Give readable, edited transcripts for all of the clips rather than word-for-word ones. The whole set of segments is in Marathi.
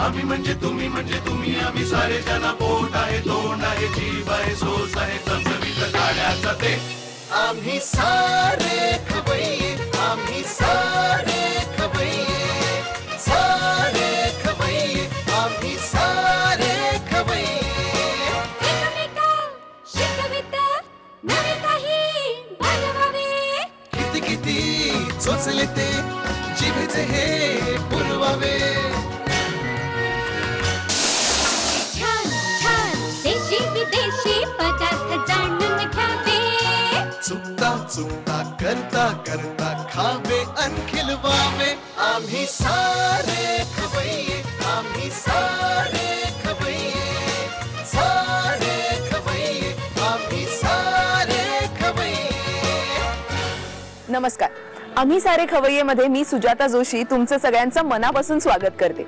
आम्ही म्हणजे तुम्ही आम्ही सारे जना पोट आहे तोंड आहे जीव आहे सोस आहे चमचमीत गाड्याचा ते आम्ही सारे खवय्ये आम्ही सारे खवय्ये सारे खवय्ये आम्ही सारे खवय्ये एकमेका शिकवित नवे काही बनवावे किती किती चोचले ते जिभेचे हे पुरवावे छान छान देशी विदेशी पदार्थ जाणून घ्यावे चुकता चुकता करता करता खावे अन खिलवावे आम्ही सारे खवय्ये आम्ही सारे खवय्ये सारे खवय्ये आम्ही सारे खवय्ये। नमस्कार, आम्ही सारे खवय्येमध्ये मी सुजाता जोशी तुमचं सगळ्यांचं मनापासून स्वागत करते।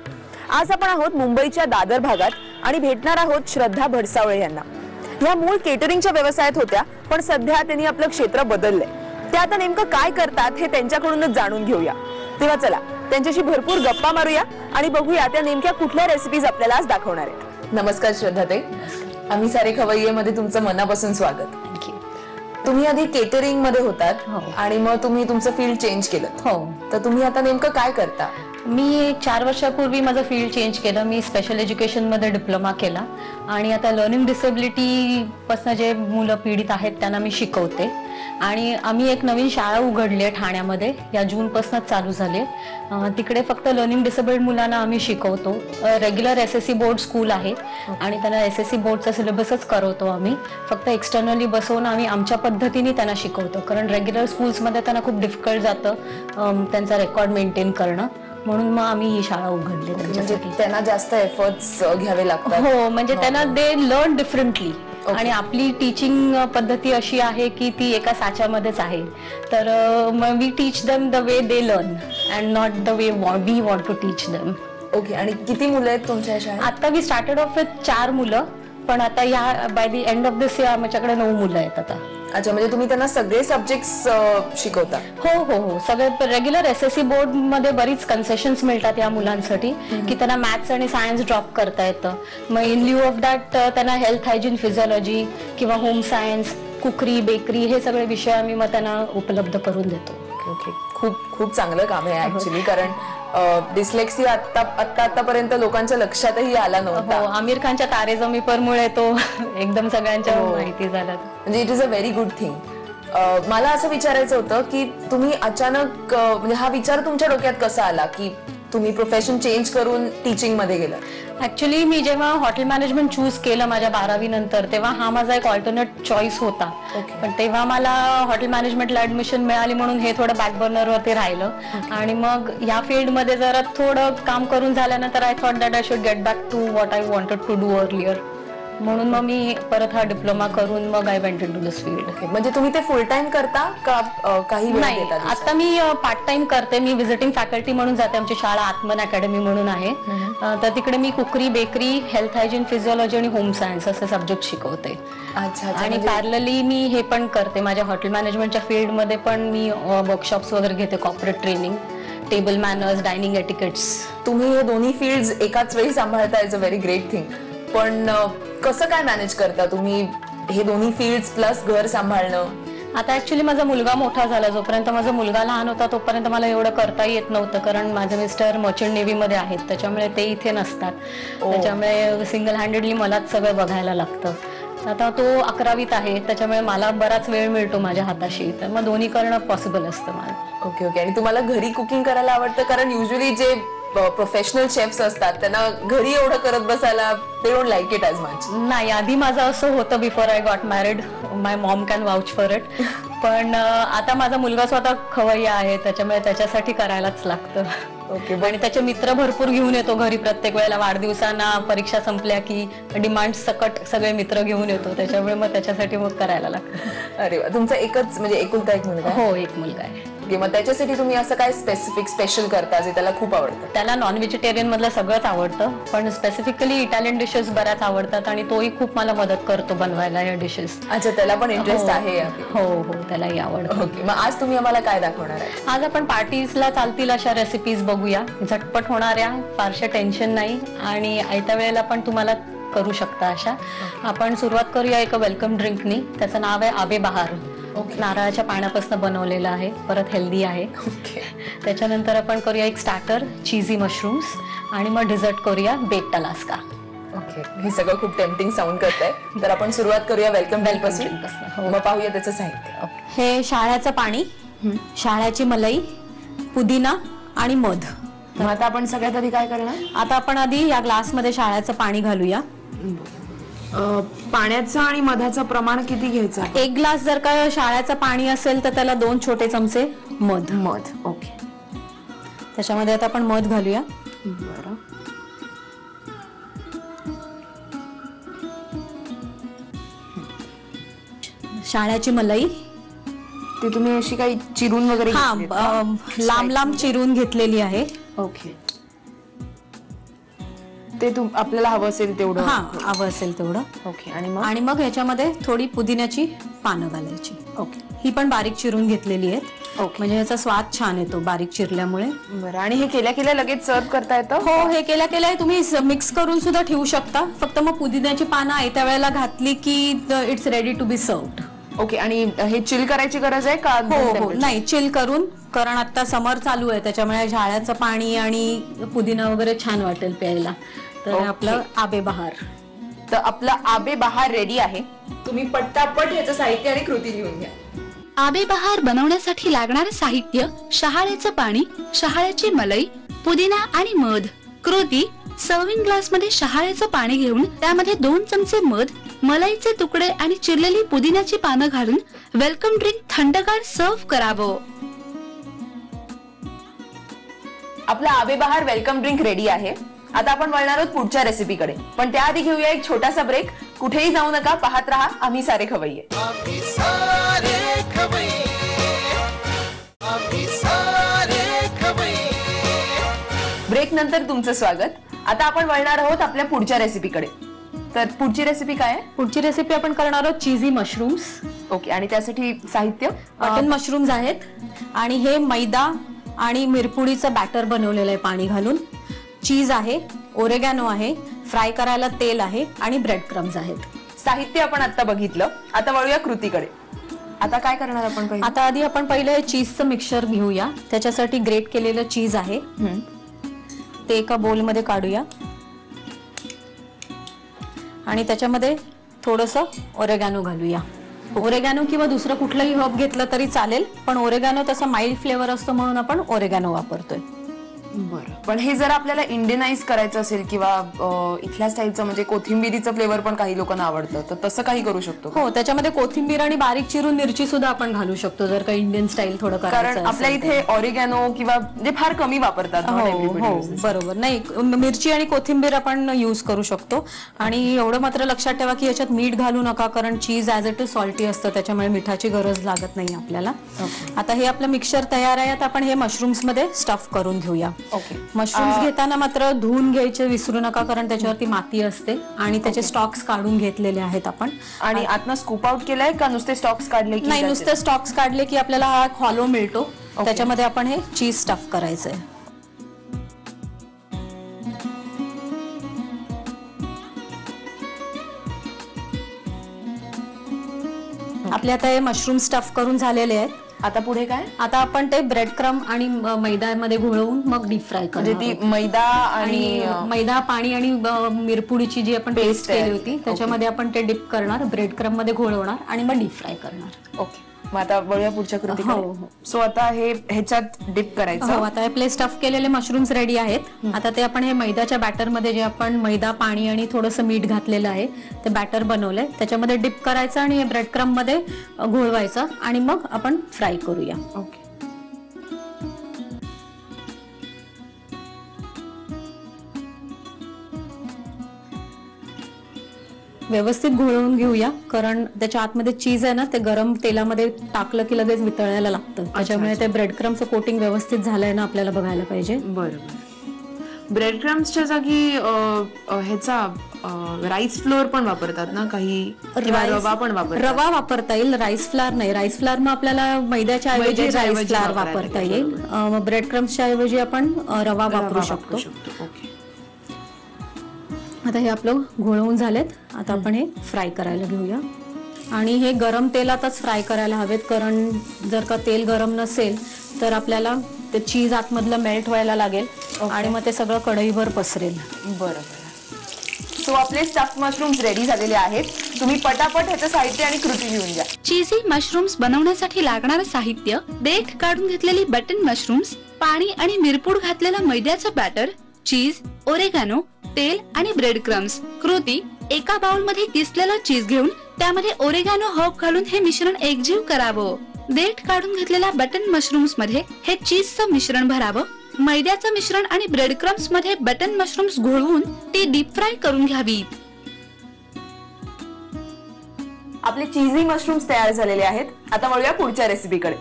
आज आपण आहोत मुंबईच्या दादर भागात आणि भेटणार आहोत श्रद्धा भडसावळे यांना। या मूळ केटरिंगच्या व्यवसायात होत्या, पण सध्या त्यांनी आपलं क्षेत्र बदललंय। ते आता नेमकं काय करतात हे त्यांच्याकडूनच जाणून घेऊया। तेव्हा चला त्यांच्याशी भरपूर गप्पा मारूया आणि बघूया त्या नेमक्या कुठल्या रेसिपीज आपल्याला आज दाखवणार आहेत। नमस्कार श्रद्धाताई, आम्ही सारे खवय्येमध्ये तुमचं मनापासून स्वागत। तुम्ही आधी केटरिंग मध्ये होतात आणि मग तुम्ही तुमचं फील्ड चेंज केलं। हो, तर तुम्ही आता नेमकं काय करता? मी 4 वर्षापूर्वी माझं फील्ड चेंज केलं। मी स्पेशल एज्युकेशन मध्ये डिप्लोमा केला आणि आता लर्निंग डिसेबिलिटी पासून जे मुलं पीडित आहेत त्यांना मी शिकवते। आणि आम्ही एक नवीन शाळा उघडली आहे ठाण्यामध्ये, या जून पासूनच चालू झाली। तिकडे फक्त लर्निंग डिसेबल्ड मुलांना आम्ही शिकवतो। रेग्युलर SSC बोर्ड स्कूल आहे आणि त्यांना SSC बोर्डचा सिलेबसच करवतो आम्ही। फक्त एक्सटर्नली बसवून आम्ही आमच्या पद्धतीने त्यांना शिकवतो, कारण रेग्युलर स्कूल्समध्ये त्यांना खूप डिफिकल्ट जातं त्यांचा रेकॉर्ड मेंटेन करणं, म्हणून मग आम्ही ही शाळा उघडली त्यांच्यासाठी। त्यांना जास्त एफर्ट्स घ्यावे लागतात। हो, म्हणजे त्यांना दे लर्न डिफरंटली आणि आपली टीचिंग पद्धती अशी आहे की ती एका साच्यामध्येच आहे। तर मग we teach them the way they learn and not the way we want to teach them. Okay, आणि किती मुलं आहेत तुमच्या शाळेत? आता वी स्टार्टेड ऑफ विथ 4 मुलं, पण आता या by the end of this year आमच्याकडे 9 मुलं आहेत आता। अच्छा, म्हणजे तुम्ही त्यांना सगळे सब्जेक्ट्स शिकवता? हो हो हो, सगळे रेग्युलर SSC बोर्ड मध्ये बरीच कन्सेशन्स मिळतात या मुलांसाठी की त्यांना मॅथ्स आणि सायन्स ड्रॉप करता येतं। मग इन लिव्ह ऑफ दॅट त्यांना हेल्थ हायजीन फिजिओलॉजी किंवा होम सायन्स, कुकरी, बेकरी हे सगळे विषय आम्ही मग त्यांना उपलब्ध करून देतो। ओके, खूप खूप चांगलं काम आहे ऍक्च्युली, कारण डिस्लेक्सिया आतापर्यंत लोकांच्या लक्षातही आला नव्हता। हो, आमिर खानच्या तारे जमी पर मुळे तो एकदम सगळ्यांच्या माहिती झाला। म्हणजे it is a very good thing. मला असं विचारायचं होतं की तुम्ही अचानक म्हणजे हा विचार तुमच्या डोक्यात कसा आला की तुम्ही प्रोफेशन चेंज करून टीचिंग मध्ये गेला? ऍक्च्युली मी जेव्हा हॉटेल मॅनेजमेंट चूज केलं माझ्या 12वी नंतर, तेव्हा हा माझा एक ऑल्टरनेट चॉईस होता। पण तेव्हा मला हॉटेल मॅनेजमेंटला ऍडमिशन मिळाली म्हणून हे थोडं बॅकबर्नर वरती राहिलं। आणि मग या फील्ड मध्ये जरा थोडं काम करून झाल्यानंतर I thought that I should get back to what I wanted to do earlier, म्हणून मग मी परत हा डिप्लोमा करून मग I went into this field. म्हणजे तुम्ही ते फुल टाइम करता का काही वेळ नाही, देता? आता मी पार्ट टाइम करते। मी व्हिजिटिंग फॅकल्टी म्हणून जाते, आमची शाळा आत्मन अकॅडमी म्हणून आहे। तर तिकडे मी कुकरी, बेकरी, हेल्थ हायजीन, फिजिओलॉजी आणि होम सायन्स असे सब्जेक्ट शिकवते। अच्छा, आणि पॅरलली मी हे पण करते, माझ्या हॉटेल मॅनेजमेंटच्या फील्ड मध्ये पण मी वर्कशॉप्स वगैरे घेते, corporate training, table manners, dining etiquettes. तुम्ही हे दोन्ही फील्ड्स एकाच वेळी सांभाळता, is a very great thing. पण कसं काय मॅनेज करता तुम्ही हे दोन्ही फील्ड्स प्लस घर सांभाळणं? आता ऍक्च्युली माझा मुलगा मोठा झाला, जोपर्यंत माझा मुलगा लहान होता तोपर्यंत मला एवढं करता येत नव्हतं, कारण माझे मिस्टर मर्चंट नेव्ही मध्ये आहेत, त्याच्यामुळे ते इथे नसतात। त्याच्यामुळे सिंगल हँडेडली मलाच सगळं बघायला लागतं। आता तो 11वीत आहे, त्याच्यामुळे मला बराच वेळ मिळतो माझ्या हाताशी, तर मग दोन्ही करणं पॉसिबल असतं मला। ओके ओके, आणि तुम्हाला घरी कुकिंग करायला आवडतं? कारण युजली जे प्रोफेशनल शेफ्स असतात त्यांना घरी एवढं करत बसायला they don't like it as much. नाही, आधी माझं असं होतं before I got married, my Maugham can vouch for it. पण आता माझा मुलगा स्वतः खवय्या आहे, त्याच्यामुळे त्याच्यासाठी करायलाच लागतं। ओके, आणि त्याचे मित्र भरपूर घेऊन येतो घरी प्रत्येक वेळेला, वाढदिवसांना, परीक्षा संपल्या की डिमांड सकट सगळे मित्र घेऊन येतो, त्याच्यामुळे मग त्याच्यासाठी मग करायला लागतं। अरे वा, तुमचा एकच म्हणजे एकुलता एक मुलगा? हो, एक मुलगा आहे। ओके, मग त्याच्यासाठी तुम्ही असं काय स्पेशल करता जे त्याला खूप आवडतं? त्याला नॉन व्हेजिटेरियन मधलं सगळंच आवडतं, पण स्पेसिफिकली इटालियन डिशेस बऱ्याच आवडतात आणि तोही खूप मला मदत करतो बनवायला या डिशेस. अच्छा, त्याला पण इंटरेस्ट आहे. हो हो, त्यालाही आवडतं. ओके, मग आज तुम्ही आम्हाला काय दाखवणार आहे? आज आपण पार्टीजला चालतील अशा रेसिपीज बघूया, झटपट होणाऱ्या, फारशा टेन्शन नाही आणि आयत्या वेळेला पण तुम्हाला करू शकता अशा. आपण सुरुवात करूया एका वेलकम ड्रिंकनी. त्याचं नाव आहे आबे बहार. नारळाच्या पाण्यापासून बनवलेलं आहे, परत हेल्दी आहे. त्याच्यानंतर आपण करूया एक स्टार्टर चीझी मशरूम्स आणि मग डिझर्ट करूया बेक्ड अलास्का. ओके, हे सगळं खूप टेम्पटिंग साऊंड करत आहे. तर आपण सुरुवात करूया वेलकम ड्रिंक पासून. मग पाहूया त्याचं साहित्य. हे शाळ्याचं पाणी, शाळ्याची मलाई, पुदिना आणि मध. मग आता आपण सगळ्यात आधी काय करणार? आता आपण आधी या ग्लासमध्ये शाळ्याचं पाणी घालूया. पाण्याचं आणि मधाचं प्रमाण किती घ्यायचं? एक ग्लास जर का शाळ्याचं पाणी असेल तर त्याला 2 छोटे चमचे मध. ओके, त्याच्यामध्ये आता आपण मध घालूया. बरं. शाळ्याची मलाई ती तुम्ही अशी काही चिरून वगैरे घेतलीत का? लांब लांब चिरून घेतलेली आहे. ओके, ते आपल्याला हवं असेल तेवढं. हवं असेल तेवढं. ओके, आणि मग ह्याच्यामध्ये थोडी पुदिन्याची पानं घालायची. ओके, ही पण बारीक चिरून घेतलेली आहेत. ओके, म्हणजे याचा स्वाद छान येतो बारीक चिरल्यामुळे. बरं. आणि हे केल्या केल्या लगेच सर्व करता येतं? हो, हे केल्या केल्या तुम्ही मिक्स करून सुद्धा ठेवू शकता. फक्त मग पुदिन्याची पानं आयत्या वेळेला घातली की it's ready to be served. Okay, आणि हे चिल करायची गरज आहे का? हो, नाही, चिल करून, कारण आता समर चालू आहे त्याच्यामुळे शाळ्याचं पाणी आणि पुदिना वगैरे छान वाटेल प्यायला. तर आपलं आबे बहार. तर आपलं आबे बहार रेडी आहे. तुम्ही पट्टापट ह्याचं साहित्य आणि कृती लिहून घ्या. आबे बहार बनवण्यासाठी लागणारे साहित्य: शहाळ्याचं पाणी, शहाळ्याची मलाई, पुदिना आणि मध. कृती: सर्विंग ग्लास मध्ये शहाळ्याचं पाणी घेऊन त्यामध्ये 2 चमचे मध, मलाईचे तुकडे आणि चिरलेली पुदिन्याची पानं घालून वेलकम ड्रिंक थंडगार सर्व्ह करावं. आपलं आबे बहार वेलकम ड्रिंक रेडी आहे. आता आपण वळणार आहोत पुढच्या रेसिपीकडे, पण त्याआधी घेऊया एक छोटासा ब्रेक. कुठेही जाऊ नका, पाहत रहा आम्ही सारे खवय्ये. आम्ही सारे खवय्ये, आम्ही सारे खवय्ये. ब्रेक नंतर तुमचं स्वागत. आता आपण वळणार आहोत आपल्या पुढच्या रेसिपीकडे. तर पुढची रेसिपी काय आहे? पुढची रेसिपी आपण करणार आहोत चीझी मशरूम्स. ओके, आणि त्यासाठी साहित्य: बटन मशरूम्स आहेत आणि हे मैदा आणि मिरपुडीचं बॅटर बनवलेलं आहे पाणी घालून. चीज आहे, ओरेगॅनो आहे, फ्राय करायला तेल आहे आणि ब्रेड क्रम्स आहेत. साहित्य आपण आता बघितलं. आता वळूया कृतीकडे. आता काय करणार आपण पहिले? आता आधी आपण पहिले चीजचं मिक्सचर घेऊया. त्याच्यासाठी ग्रेट केलेलं चीज आहे, ते एका बोलमध्ये काढूया आणि त्याच्यामध्ये थोडंसं ओरेगॅनो घालूया. ओरेगॅनो किंवा दुसरं कुठलंही हर्ब घेतलं तरी चालेल, पण ओरेगॅनो तसा माइल्ड फ्लेवर असतो म्हणून आपण ओरेगॅनो वापरतोय. बरं, पण हे जर आपल्याला इंडियनाइज करायचं असेल किंवा इथल्या स्टाईलचं, म्हणजे कोथिंबिरीचं फ्लेवर पण काही लोकांना आवडतं, तर तसं काही करू शकतो? हो, त्याच्यामध्ये कोथिंबीर आणि बारीक चिरून मिरची सुद्धा आपण घालू शकतो जर का इंडियन स्टाईल थोडं करायचं असेल. कारण आपल्या इथे ऑरिगॅनो किंवा म्हणजे फार कमी वापरतात. हो, बरोबर. नाही, मिरची आणि कोथिंबीर आपण युज करू शकतो. आणि एवढं मात्र लक्षात ठेवा की याच्यात मीठ घालू नका, कारण चीज ॲज इट इज सॉल्टी असतं, त्याच्यामुळे मिठाची गरज लागत नाही आपल्याला. आता हे आपलं मिक्सचर तयार आहे. आता आपण हे मशरूम्स मध्ये स्टफ करून घेऊया. ओके, मशरूम्स घेताना मात्र धुवून घ्यायचे विसरू नका, कारण त्याच्यावरती माती असते आणि त्याचे स्टॉक्स काढून घेतलेले आहेत आपण. आणि आतनं स्कूप आउट केलंय का नुसते स्टॉक्स काढले? नाही, नुसते स्टॉक्स काढले की आपल्याला हा हॉलो मिळतो. त्याच्यामध्ये आपण हे चीज स्टफ करायचंय. आपले आता हे मशरूम स्टफ करून झालेले आहेत. आता पुढे काय? आता आपण ते ब्रेड क्रम आणि मैद्यामध्ये घोळवून मग डीप फ्राय म्हणजे ती मैदा आणि मैदा, पाणी आणि मिरपुडीची जी आपण पेस्ट केली होती त्याच्यामध्ये आपण ते डिप करणार, ब्रेड क्रम मध्ये घोळवणार आणि मग डीप फ्राय करणार. ओके, मग आता वळूया पुढच्या कृतीकडे. सो आता हे ह्याच्यात डिप करायचं. हो, आता आपले स्टफ केलेले मशरूम्स रेडी आहेत. आता ते आपण हे मैद्याच्या बॅटर मध्ये, जे आपण मैदा, पाणी आणि थोडंसं मीठ घातलेलं आहे ते बॅटर बनवलंय, त्याच्यामध्ये डिप करायचं आणि हे ब्रेड क्रम मध्ये घोळवायचं आणि मग आपण फ्राय करूया. ओके, व्यवस्थित घोळवून घेऊया, कारण त्याच्या आतमध्ये चीज आहे ना, ते गरम तेलामध्ये टाकलं की लगेच वितळायला लागतं. त्याच्यामुळे ते ब्रेड क्रम्सचं कोटिंग व्यवस्थित झालंय ना आपल्याला बघायला पाहिजे. बरोबर. ब्रेड क्रम्सच्या जागी ह्याचा राईस फ्लोअर पण वापरतात ना काही, रवा पण वापरतात. रवा वापरता येईल, राईस फ्लावर नाही. राईस फ्लावर मग आपल्याला मैद्याच्या ऐवजी राईस फ्लावर वापरता येईल. मग ब्रेड क्रम्सच्या ऐवजी आपण रवा वापरू शकतो. ओके. आता हे आपलं घोळवून झालेत. आता आपण हे फ्राय करायला घेऊया. आणि हे गरम तेलातच फ्राय करायला हवेत, कारण जर का तेल गरम नसेल तर आपल्याला ते चीज आतमधलं मेल्ट व्हायला लागेल आणि मग ते सगळं कढईवर पसरेल. बरोबर. सो आपले स्टफ मशरूम्स रेडी झालेले आहेत. तुम्ही पटापट ह्याचं साहित्य आणि कृती घेऊन घ्या. चीजी मशरूम्स बनवण्यासाठी लागणारं साहित्य: देठ काढून घेतलेली बटन मशरूम्स, पाणी आणि मिरपूड घातलेलं मैद्याचं बॅटर, चीज, ओरेगानो, तेल आणि ब्रेड क्रम्स. कृती: एका बाउल मध्ये किसलेलं चीज घेऊन त्यामध्ये ओरेगानो हर्ब घालून हे मिश्रण एकजीव करावं. देठ काढून घेतलेल्या बटन मशरूम्स मध्ये हे चीजचं मिश्रण भरावं. मैद्याचं मिश्रण आणि ब्रेड क्रम्स मध्ये बटन मशरूम्स घोळवून ती डीप फ्राय करून घ्यावीत. आपले चीजी मशरूम्स तयार झालेले आहेत. आता वळूया पुढच्या रेसिपीकडे.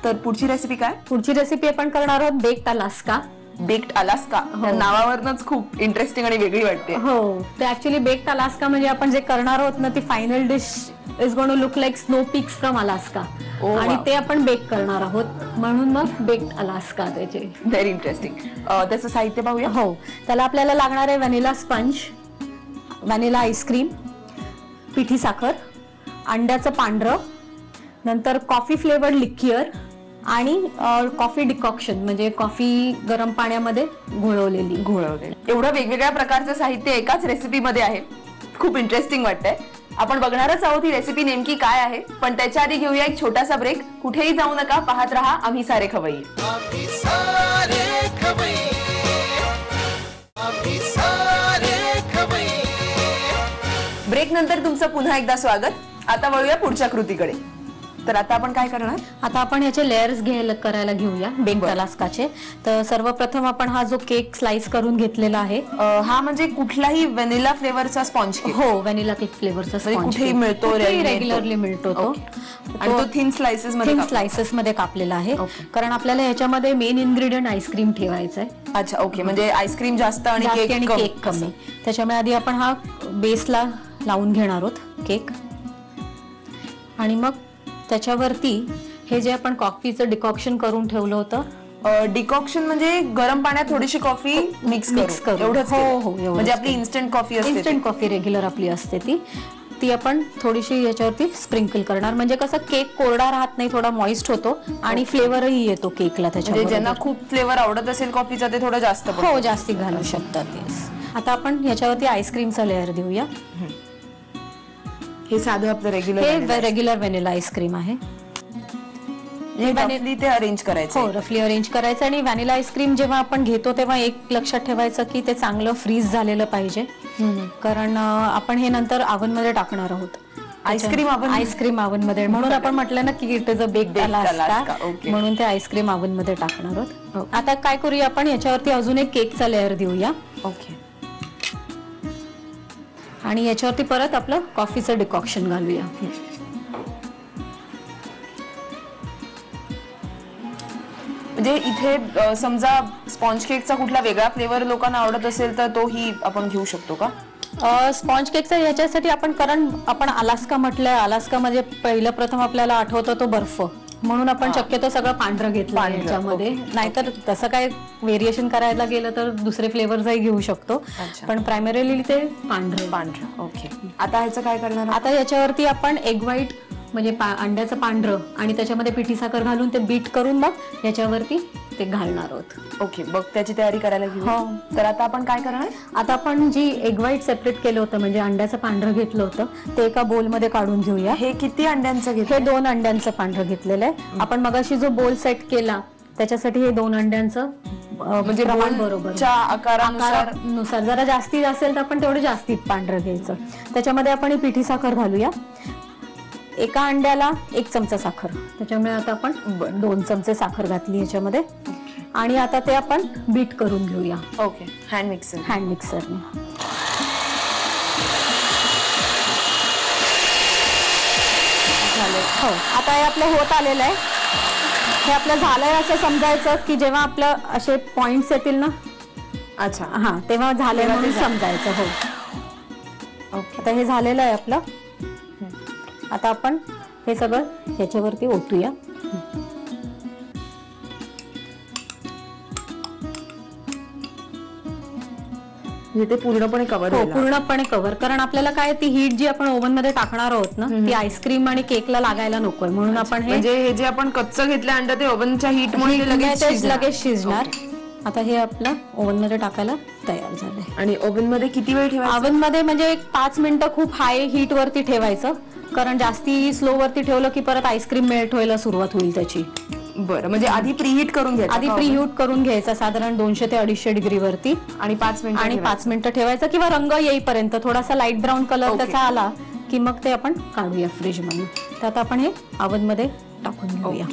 तर पुढची रेसिपी काय? पुढची रेसिपी आपण करणार आहोत बेक्ड अलास्का. बेक्ड अलास्का नावावरनच खूप इंटरेस्टिंग आणि वेगळी वाटते. हो, ते ऍक्च्युली बेक्ड अलास्का म्हणजे आपण जे करणार आहोत ना, ती final dish is going to look like snow peaks from Alaska. आणि ते आपण बेक करणार आहोत, म्हणून मग बेक्ड अलास्का त्याचे. Very interesting. त्याचं साहित्य पाहूया. हो, त्याला आपल्याला लागणार आहे व्हॅनिला स्पंज, व्हॅनिला आईस्क्रीम, पिठी साखर, अंड्याचं पांढरं, नंतर कॉफी फ्लेवर्ड लिक्युअर आणि कॉफी डिकॉक्शन म्हणजे कॉफी गरम पाण्यामध्ये घोळवलेली. एवढं वेगवेगळ्या प्रकारचं साहित्य एकाच रेसिपीमध्ये आहे. खूप इंटरेस्टिंग वाटतंय. आपण बघणारच आहोत ही रेसिपी नेमकी काय आहे, पण त्याच्या आधी घेऊया एक छोटासा ब्रेक. कुठेही जाऊ नका, पाहत रहा आम्ही सारे खवय्ये. आम्ही सारे खवय्ये, आम्ही सारे खवय्ये. ब्रेक नंतर तुमचं पुन्हा एकदा स्वागत. आता वळूया पुढच्या कृतीकडे. तर आता आपण काय करणार? आता आपण याचे लेयर्स करायला घेऊया बेक्ड अलास्काचे. तर सर्वप्रथम आपण हा जो केक स्लाइस करून घेतलेला आहे, हा म्हणजे कुठलाही व्हॅनिला फ्लेवरचा स्पॉन्ज केक. हो, व्हॅनिला केक फ्लेवरचा स्पॉन्ज कुठेही मिळतो, रेग्युलरली मिळतो तो. आणि तो थिन स्लाइसेस मध्ये कापलेला आहे, कारण आपल्याला याच्यामध्ये मेन इन्ग्रेडियंट आईस्क्रीम ठेवायचं आहे. अच्छा, ओके. म्हणजे आईस्क्रीम जास्त आणि केक कमी. त्याच्यामुळे आधी आपण हा बेसला लावून घेणार आहोत केक, आणि मग त्याच्यावरती हे जे आपण कॉफीचं डिकॉक्शन करून ठेवलं होतं. डिकॉक्शन म्हणजे गरम पाण्यात थोडीशी कॉफी मिक्स करून एवढंच. हो, म्हणजे आपली इन्स्टंट कॉफी असते. इन्स्टंट कॉफी रेग्युलर आपली असते ती आपण थोडीशी याच्यावरती स्प्रिंकल करणार. म्हणजे कसं केक कोरडा राहत नाही, थोडा मॉइस्ट होतो आणि फ्लेवरही येतो केकला त्याच्यामध्ये. ज्यांना खूप फ्लेवर आवडत असेल कॉफीचा ते थोडं जास्त जास्ती घालू शकतात. आता आपण याच्यावरती आईस्क्रीमचा लेअर देऊया. हे साधं आपलं रेग्युलर व्हॅनिला आईस्क्रीम आहे. ते अरेंज करायचं. हो, रफली अरेंज करायचं. आणि व्हॅनिला आईस्क्रीम जेव्हा आपण घेतो तेव्हा एक लक्षात ठेवायचं की ते चांगलं फ्रीज झालेलं पाहिजे, कारण आपण हे नंतर ओव्हन मध्ये टाकणार आहोत. आईस्क्रीम ओव्हन मध्ये, म्हणून आपण म्हटलं ना की it is a baked Alaska, म्हणून ते आईस्क्रीम ओव्हन मध्ये टाकणार आहोत. आता काय करूया आपण, याच्यावरती अजून एक केकचा लेअर देऊया. ओके. आणि याच्यावरती परत आपलं कॉफीचं डिकॉक्शन घालूया. म्हणजे इथे समजा स्पॉन्ज केकचा कुठला वेगळा फ्लेवर लोकांना आवडत असेल तर तोही आपण घेऊ शकतो का? स्पॉन्ज केकचा याच्यासाठी आपण, कारण आपण अलास्का म्हटलंय, अलास्का म्हणजे पहिलं प्रथम आपल्याला आठवतं तो बर्फ, म्हणून आपण शक्यतो सगळं पांढरं घेतलं याच्यामध्ये. नाहीतर तसं काय व्हेरिएशन करायला गेलं तर दुसरे फ्लेवर्सही घेऊ शकतो, पण प्रायमरीली ते पांढरं. ओके. आता ह्याचं काय करणार? आता याच्यावरती आपण एग व्हाईट म्हणजे अंड्याचं पांढरं आणि त्याच्यामध्ये पिठी साखर घालून ते बीट करून मग याच्यावरती ते घालणार आहोत. ओके, बघ त्याची तयारी करायला घेऊ. हो. तर आता आपण काय करणार? आता आपण जी एग व्हाईट सेपरेट केलं होतं म्हणजे अंड्याचं पांढरं घेतलं होतं ते एका बोल मध्ये काढून घेऊया. हे किती अंड्यांचं घेतलं? हे 2 अंड्यांचं पांढरं घेतलेलं आहे. आपण मगाशी जो बोल सेट केला त्याच्यासाठी हे 2 अंड्यांचं म्हणजे प्रमाण बरोबर आकारानुसार जरा जास्ती असेल तर आपण तेवढं जास्तीत पांढरं घ्यायचं. त्याच्यामध्ये आपण ही पिठी साखर घालूया. एका अंड्याला 1 चमचा साखर, त्याच्यामुळे आता आपण 2 चमचे साखर घातली याच्यामध्ये. आणि आता ते आपण बीट करून घेऊया. ओके. हँड मिक्सरने. झाले. हो, आता हे आपलं होत आलेलं आहे. हे आपलं झालंय असं समजायचं की जेव्हा आपलं असे पॉइंट्स येतील ना, अच्छा हा, तेव्हा झालंय म्हणून समजायचं. हो, ओके. आता हे झालेलं आहे आपलं. आता आपण हे सगळं ह्याच्यावरती ओतूया. ते पूर्णपणे कव्हर हो, पूर्णपणे कव्हर. कारण आपल्याला काय ती हीट जी आपण ओव्हन मध्ये टाकणार आहोत ना, ती आईस्क्रीम आणि केकला लागायला नकोय, म्हणून आपण हे जे आपण कच्चं घेतलं अंड ते ओव्हनच्या हीटमुळे लगेच शिजणार. आता हे आपलं ओव्हन मध्ये टाकायला तयार झालंय. आणि ओव्हन मध्ये किती वेळ ठेवायचं? ओव्हन मध्ये म्हणजे 5 मिनिटं खूप हाय हीट वरती ठेवायचं, कारण जास्ती स्लो वरती ठेवलं की परत आईस्क्रीम मेल्ट व्हायला सुरुवात होईल त्याची. बरं, म्हणजे आधी प्रीहीट करून घ्यायचं. आधी प्रीहीट करून घ्यायचा साधारण 200 ते 250 डिग्री वरती, आणि 5 मिनिटं ठेवायचं, किंवा रंग येईपर्यंत. थोडासा लाईट ब्राऊन कलर त्याचा आला की मग ते आपण काढूया फ्रीज मधून. तर आता आपण हे ओव्हन मध्ये टाकून घेऊया.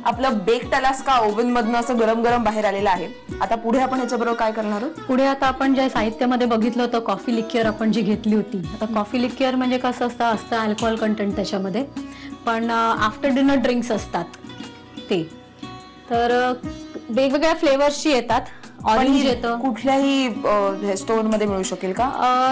आपलं बेक्ड अलास्का ओव्हन मधनं असं गरम गरम बाहेर आलेलं आहे. आता पुढे आपण ह्याच्याबरोबर काय करणार आहोत? पुढे आता आपण ज्या साहित्यामध्ये बघितलं होतं कॉफी लिक्युअर आपण जी घेतली होती. आता कॉफी लिक्युअर म्हणजे कसं असतं अल्कोहोल कंटेंट त्याच्यामध्ये, पण आफ्टर डिनर ड्रिंक्स असतात ते. तर वेगवेगळ्या फ्लेवर्सची येतात. ऑरेंज येतं. कुठल्याही स्टोर मध्ये मिळू शकेल का?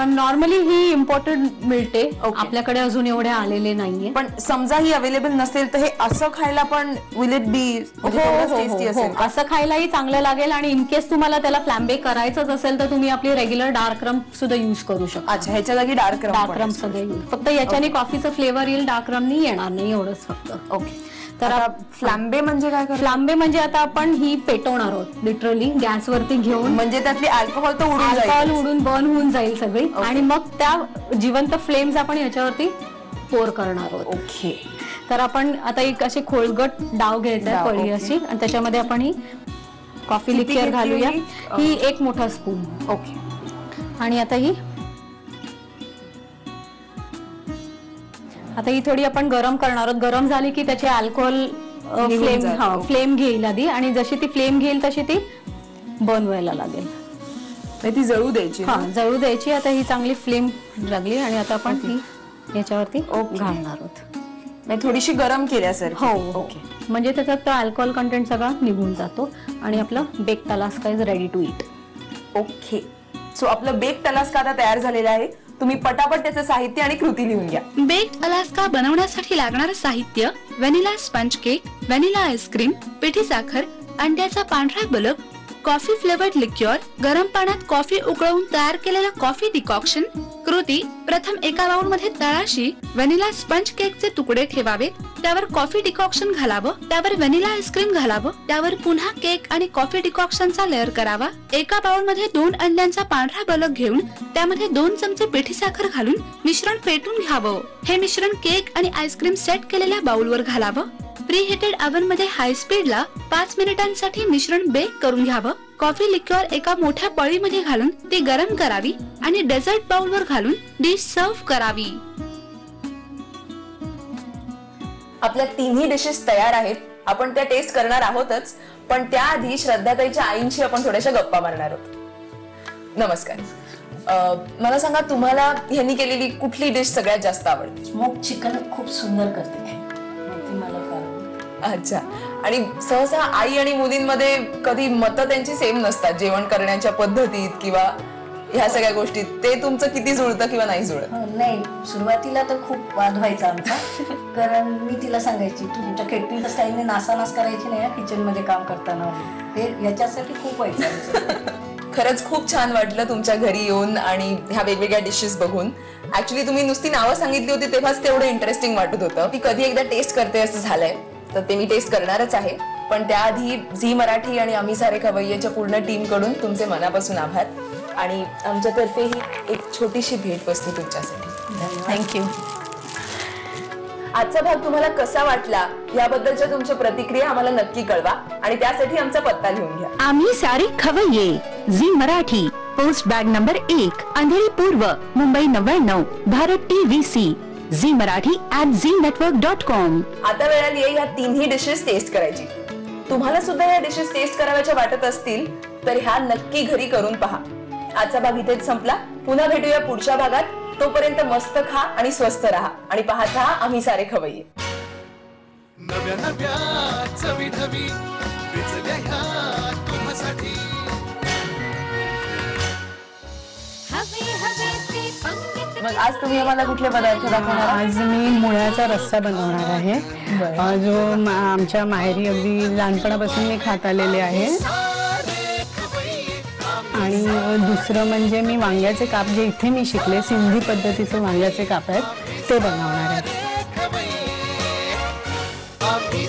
नॉर्मली ही इम्पोर्टेड मिळते, आपल्याकडे अजून एवढे आलेले नाहीये. पण समजा ही अवेलेबल नसेल तर हे असं खायला पण विल इट बी टेस्टी असेल? असं खायलाही चांगलं लागेल. आणि इन केस तुम्हाला त्याला फ्लॅम्बे करायचंच असेल तर तुम्ही आपली रेग्युलर डार्क रम सुद्धा युज करू शकता. अच्छा, ह्याच्या जागी डार्क रम सगळे येईल. फक्त याच्याने कॉफीचं फ्लेवर येईल, डार्क रमनी येणार नाही, एवढंच फक्त. ओके. तर फ्लॅम्बे म्हणजे काय? फ्लॅम्बे म्हणजे आता आपण ही पेटवणार आहोत लिटरली गॅसवरती घेऊन. म्हणजे त्यातली अल्कोहोल तर उडून बर्न होऊन जाईल सगळी. आणि मग त्या जिवंत फ्लेम्स आपण याच्यावरती पोर करणार आहोत. ओके. तर आपण आता एक अशी खोलगट डाव घ्यायचा पळी अशी, आणि त्याच्यामध्ये आपण ही कॉफी लिक्युअर घालूया. ही 1 मोठा स्पून. ओके. आणि आता ही थोडी आपण गरम करणार आहोत. गरम झाली की त्याची अल्कोहोल फ्लेम घेईल आधी, आणि जशी ती फ्लेम घेईल तशी ती बर्न व्हायला लागेल. ती जळू द्यायची. जळू द्यायची. आता ही चांगली फ्लेम लागली आणि आता आपण ती याच्यावरती घालणार आहोत. थोडीशी गरम केल्यासर. हो, ओके. म्हणजे त्याच्यात तो अल्कोहोल कंटेंट सगळा निघून जातो आणि आपलं baked Alaska is ready to eat. Okay. So आपलं बेक्ड अलास्का आता तयार झालेलं आहे. तुम्ही पटापट त्याचं साहित्य आणि कृती लिहून घ्या. बेक्ड अलास्का बनवण्यासाठी लागणारं साहित्य: vanilla sponge cake, vanilla ice cream, पिठी साखर, अंड्याचा पांढरा बल्ब, कॉफी फ्लेवर्ड लिक्युअर, गरम पाण्यात कॉफी उकळवून तयार केलेलं कॉफी डिकॉक्शन. कृती: प्रथम एका बाउल मध्ये तळाशी व्हॅनिला स्पंज केकचे तुकडे ठेवावेत, त्यावर कॉफी डिकॉक्शन घालावं, त्यावर व्हॅनिला आईस्क्रीम घालावं, त्यावर पुन्हा केक आणि कॉफी डिकॉक्शनचा लेअर करावा. एका बाउल मध्ये 2 अंड्यांचा पांढरा बलक घेऊन त्यामध्ये 2 चमचे पिठी साखर घालून मिश्रण फेटून घ्यावं. हे मिश्रण केक आणि आईस्क्रीम सेट केलेल्या बाउलवर घालावं. प्रीहीटेड ओव्हन मध्ये हाय स्पीडला 5 मिनिटांसाठी मिश्रण बेक करून घ्यावं. कॉफी लिक्युअर एका मोठ्या पळीमध्ये घालून ती गरम करावी आणि डेझर्ट बाउलवर घालून डिश सर्व्ह करावी. आपल्या 3ही डिशेस तयार आहेत. आपण त्या टेस्ट करणार आहोतच, पण त्याआधी श्रद्धाताईच्या आईंशी आपण थोड्याशा गप्पा मारणार आहोत. नमस्कार. मला सांगा, तुम्हाला ह्यांनी केलेली कुठली डिश सगळ्यात जास्त आवडते? स्मोक चिकन खूप सुंदर करते मला. अच्छा. आणि सहसा आई आणि मुलींमध्ये कधी मतं त्यांची सेम नसतात जेवण करण्याच्या पद्धतीत किंवा ह्या सगळ्या गोष्टीत. ते तुमचं किती जुळतं किंवा नाही जुळत? नाही, सुरुवातीला तर खूप वाद व्हायचा आमचा. कारण मी तिला सांगायची, तू तुमच्या केटरिंगच्या स्टाईलने नासानास करायची नाही किचन मध्ये काम करताना. हे याच्यासाठी खूप व्हायचं. खरंच खूप छान वाटलं तुमच्या घरी येऊन आणि ह्या वेगवेगळ्या डिशेस बघून. ऍक्च्युली तुम्ही नुसती नावं सांगितली होती तेव्हाच तेवढं इंटरेस्टिंग वाटत होतं. ती कधी एकदा टेस्ट करते असं झालंय, तर ते मी टेस्ट करणारच आहे. पण त्याआधी झी मराठी आणि आम्ही सारे खवय्येच्या पूर्ण टीम कडून तुमचे मनापासून आभार. आणि आमच्यातर्फे ही एक छोटीशी भेटवस्तू तुमच्यासाठी. थँक्यू. आजचा भाग तुम्हाला कसा वाटला याबद्दलच्या तुमच्या प्रतिक्रिया आम्हाला नक्की कळवा आणि त्यासाठी आमचा पत्ता लिहून घ्या. आम्ही सारे खवय्ये, Zee Marathi, post bag number 1, Andheri पूर्व, मुंबई 99, भारत TVC, झी मराठी @ZeeNetwork.com. आता वेळ आली आहे ह्या 3ही डिशेस टेस्ट करायची. तुम्हाला सुद्धा ह्या डिशेस टेस्ट कराव्याच्या वाटत असतील तर ह्या नक्की घरी करून पहा. आजचा भाग इथेच संपला. पुन्हा भेटूया पुढच्या भागात तोपर्यंत मस्त खा आणि स्वस्त राहा आणि पाहत राहा आम्ही सारे खवय्ये. नव्या नव्या चवी ढवी विचल्या ह्या तुम्हासाठी. हवे हवेचे पंख मग आज तुम्ही आम्हाला कुठले पदार्थ दाखवणार आहात? आज मी मुळ्याचा रस्सा बनवणार आहे, जो आमच्या माहेरी अगदी लहानपणापासून मी खात आलेले आहे. आणि दुसरं म्हणजे मी वांग्याचे काप, जे इथे मी शिकले सिंधी पद्धतीचे वांग्याचे काप आहेत, ते बनवणार आहे. आम्ही